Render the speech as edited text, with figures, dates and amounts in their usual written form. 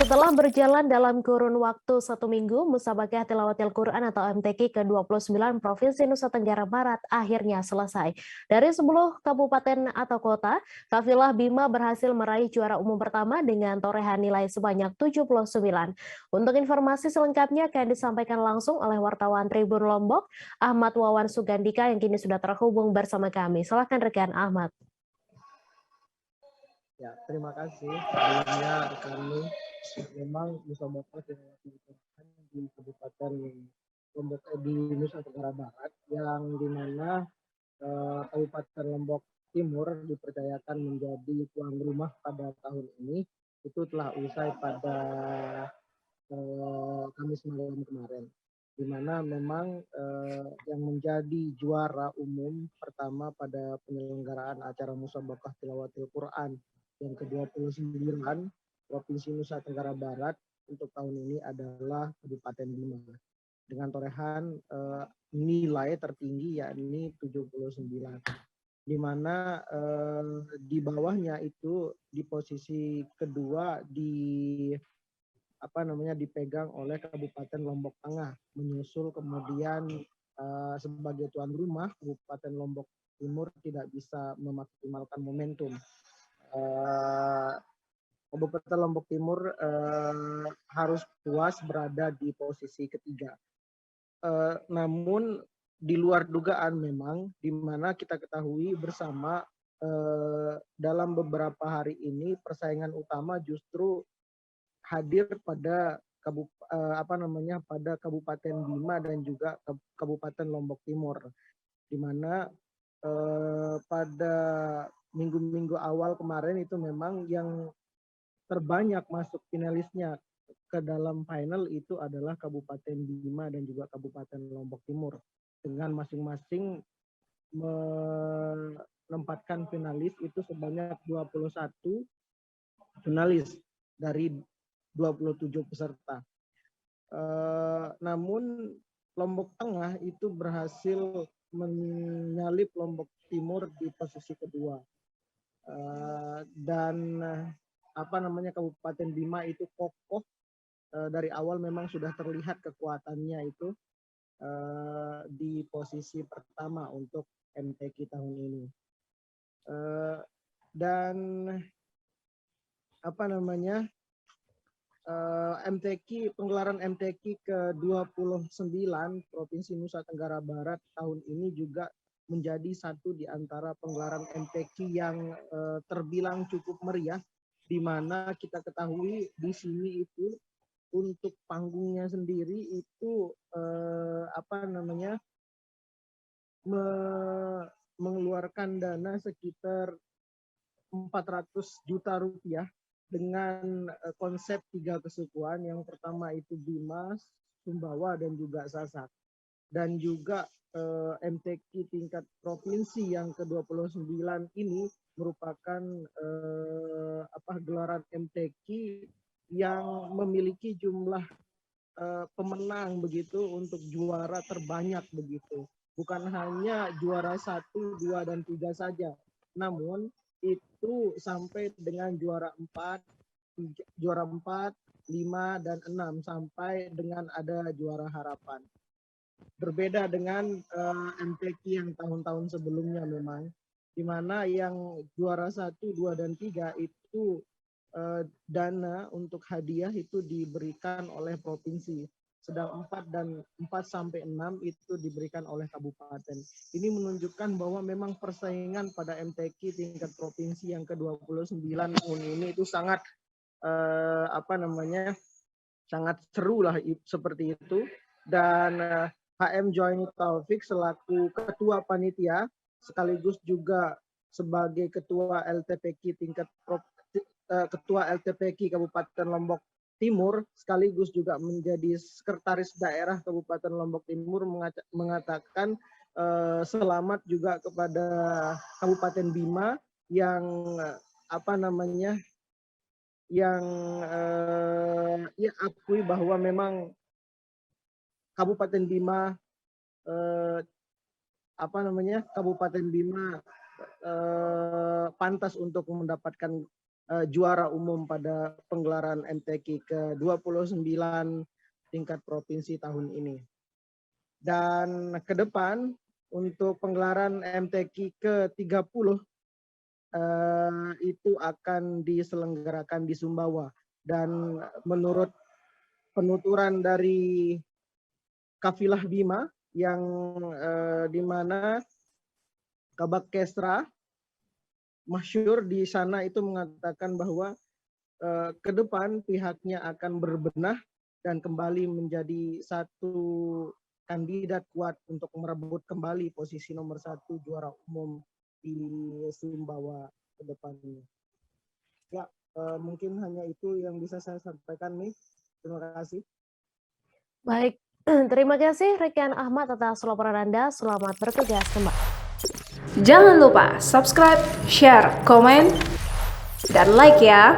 Setelah berjalan dalam kurun waktu 1 minggu, Musabaqah Tilawatil Quran atau MTQ ke-29 Provinsi Nusa Tenggara Barat akhirnya selesai. Dari 10 kabupaten atau kota, Kafilah Bima berhasil meraih juara umum pertama dengan torehan nilai sebanyak 79. Untuk informasi selengkapnya akan disampaikan langsung oleh wartawan Tribun Lombok, Ahmad Wawan Sugandika yang kini sudah terhubung bersama kami. Silakan rekan Ahmad. Ya, terima kasih. Sebelumnya kami memang Musabaqah di Kabupaten Lombok di Nusa Tenggara Barat yang dimana Kabupaten Lombok Timur dipercayakan menjadi tuan rumah pada tahun ini itu telah usai pada Kamis malam kemarin, di mana memang yang menjadi juara umum pertama pada penyelenggaraan acara Musabaqah Tilawatil Quran yang ke-29 Provinsi Nusa Tenggara Barat untuk tahun ini adalah Kabupaten Bima dengan torehan nilai tertinggi yakni 79, di mana di bawahnya itu di posisi kedua dipegang oleh Kabupaten Lombok Tengah, menyusul kemudian sebagai tuan rumah Kabupaten Lombok Timur tidak bisa memaksimalkan momentum. Kabupaten Lombok Timur harus puas berada di posisi ketiga. Namun di luar dugaan memang, di mana kita ketahui bersama dalam beberapa hari ini persaingan utama justru hadir pada pada Kabupaten Bima dan juga Kabupaten Lombok Timur, di mana pada minggu-minggu awal kemarin itu memang yang terbanyak masuk finalisnya ke dalam final itu adalah Kabupaten Bima dan juga Kabupaten Lombok Timur, dengan masing-masing menempatkan finalis itu sebanyak 21 finalis dari 27 peserta. Namun Lombok Tengah itu berhasil menyalip Lombok Timur di posisi kedua. Dan Kabupaten Bima itu kokoh dari awal, memang sudah terlihat kekuatannya itu di posisi pertama untuk MTQ tahun ini. Dan penggelaran MTQ ke-29 Provinsi Nusa Tenggara Barat tahun ini juga menjadi satu di antara penggelaran MTQ yang terbilang cukup meriah, di mana kita ketahui di sini itu untuk panggungnya sendiri itu mengeluarkan dana sekitar 400 juta rupiah dengan konsep 3 kesukuan. Yang pertama itu Bima, Sumbawa, dan juga Sasak. Dan juga MTQ tingkat provinsi yang ke-29 ini merupakan gelaran MTQ yang memiliki jumlah pemenang begitu untuk juara terbanyak begitu. Bukan hanya juara 1, 2, dan 3 saja, namun itu sampai dengan juara 4, 5, dan 6 sampai dengan ada juara harapan. Berbeda dengan MTQ yang tahun-tahun sebelumnya memang, di mana yang juara 1, 2, dan 3 itu dana untuk hadiah itu diberikan oleh provinsi, sedang 4 sampai 6 itu diberikan oleh kabupaten. Ini menunjukkan bahwa memang persaingan pada MTQ tingkat provinsi yang ke-29 tahun ini itu sangat sangat seru lah seperti itu. Dan HM Joini Taufik selaku ketua panitia sekaligus juga sebagai ketua LTPQ ketua LTPQ Kabupaten Lombok Timur sekaligus juga menjadi sekretaris daerah Kabupaten Lombok Timur mengatakan selamat juga kepada Kabupaten Bima yang akui bahwa memang Kabupaten Bima pantas untuk mendapatkan juara umum pada penggelaran MTQ ke-29 tingkat provinsi tahun ini. Dan ke depan untuk penggelaran MTQ ke-30 itu akan diselenggarakan di Sumbawa. Dan menurut penuturan dari Kafilah Bima yang di mana Kabak Kesra masyhur di sana itu mengatakan bahwa ke depan pihaknya akan berbenah dan kembali menjadi satu kandidat kuat untuk merebut kembali posisi nomor 1 juara umum di Sumbawa ke depannya. Ya, mungkin hanya itu yang bisa saya sampaikan nih. Terima kasih. Baik, terima kasih Rikian Ahmad atas laporan Anda. Selamat bertugas kembali. Jangan lupa subscribe, share, komen, dan like ya.